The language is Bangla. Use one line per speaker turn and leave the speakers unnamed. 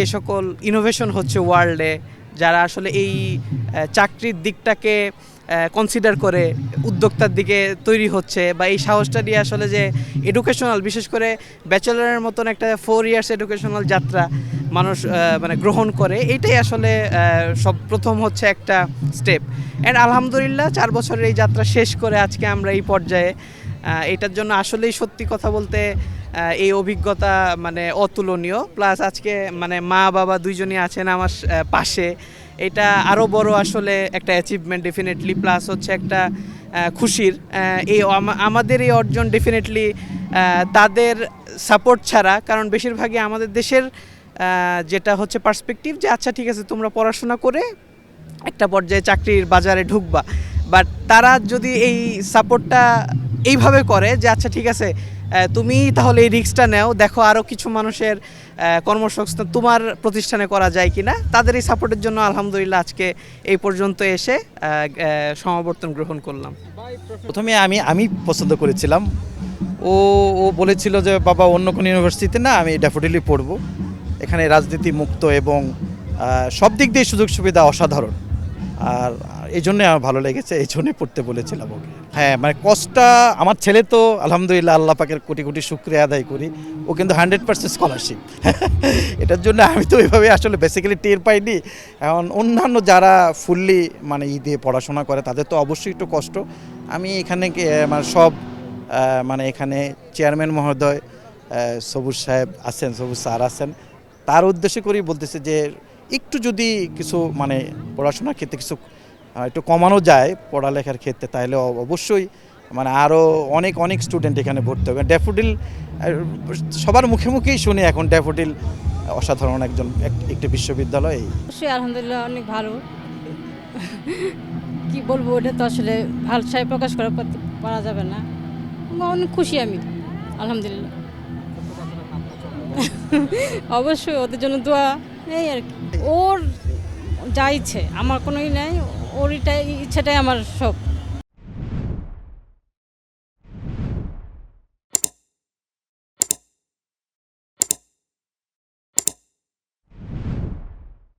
যে সকল ইনোভেশন হচ্ছে ওয়ার্ল্ডে, যারা আসলে এই চাকরির দিকটাকে কনসিডার করে উদ্যোক্তার দিকে তৈরি হচ্ছে, বা এই সাহসটা দিয়ে আসলে যে এডুকেশনাল, বিশেষ করে ব্যাচেলারের মতন একটা 4 ইয়ার্স এডুকেশনাল যাত্রা মানুষ মানে গ্রহণ করে, এইটাই আসলে সব প্রথম হচ্ছে একটা স্টেপ। অ্যান্ড আলহামদুলিল্লাহ 4 বছরের এই যাত্রা শেষ করে আজকে আমরা এই পর্যায়ে, এটার জন্য আসলেই সত্যি কথা বলতে এই অভিজ্ঞতা মানে অতুলনীয়। প্লাস আজকে মানে মা বাবা দুইজনই আছেন আমার পাশে, এটা আরও বড় আসলে একটা অ্যাচিভমেন্ট ডেফিনেটলি। প্লাস হচ্ছে একটা খুশির, এই আমাদের এই অর্জন ডেফিনেটলি তাদের সাপোর্ট ছাড়া, কারণ বেশিরভাগই আমাদের দেশের যেটা হচ্ছে পার্সপেক্টিভ যে আচ্ছা ঠিক আছে তোমরা পড়াশোনা করে একটা পর্যায়ে চাকরির বাজারে ঢুকবা, বাট তারা যদি এই সাপোর্টটা এইভাবে করে যে আচ্ছা ঠিক আছে তুমি তাহলে এই রিস্কটা নেও, দেখো আরও কিছু মানুষের কর্মসংস্থান তোমার প্রতিষ্ঠানে করা যায় কি না, তাদের এই সাপোর্টের জন্য আলহামদুলিল্লাহ আজকে এই পর্যন্ত এসে সমাবর্তন গ্রহণ করলাম।
প্রথমে আমি পছন্দ করেছিলাম, ও ও বলেছিল যে বাবা অন্য কোনো ইউনিভার্সিটিতে না, আমি ড্যাফোডিলি পড়ব, এখানে রাজনীতি মুক্ত এবং সব দিক দিয়ে সুযোগ সুবিধা অসাধারণ, আর এই জন্যে আমার ভালো লেগেছে, এই জন্যে পড়তে বলেছিলাম ওকে। হ্যাঁ, মানে কষ্টটা আমার ছেলে তো আলহামদুলিল্লাহ আল্লাহ পাকের কোটি কোটি শুকরিয়া আদায় করি, ও কিন্তু 100% স্কলারশিপ। এটার জন্য আমি তো এইভাবে আসলে বেসিক্যালি টের পাইনি। এখন অন্যান্য যারা ফুললি মানে দিয়ে পড়াশোনা করে তাদের তো অবশ্যই একটু কষ্ট। আমি এখানে মানে সব মানে এখানে চেয়ারম্যান মহোদয় সবুজ সাহেব আছেন, সবুজ স্যার আছেন, তার উদ্দেশ্য করেই বলতেছে যে একটু যদি কিছু মানে পড়াশোনার ক্ষেত্রে কিছু একটু কমানো যায় পড়ালেখার ক্ষেত্রে, তাহলে অবশ্যই মানে আরও অনেক অনেক স্টুডেন্ট এখানে ভর্তি হবে। ড্যাফোডিল সবার মুখে মুখেই শুনি এখন, ড্যাফোডিল অসাধারণ একটি বিশ্ববিদ্যালয়।
অবশ্যই আলহামদুলিল্লাহ অনেক ভালো। কি বলবো, ওটা তো আসলে ভাষায় প্রকাশ করা যাবে না। অনেক খুশি আমি, আলহামদুলিল্লাহ। অবশ্যই ওদের জন্য দোয়া, এই আর কি। ওর যা ইচ্ছে, আমার কোনোই নাই, ওর ইচ্ছাটাই আমার সব।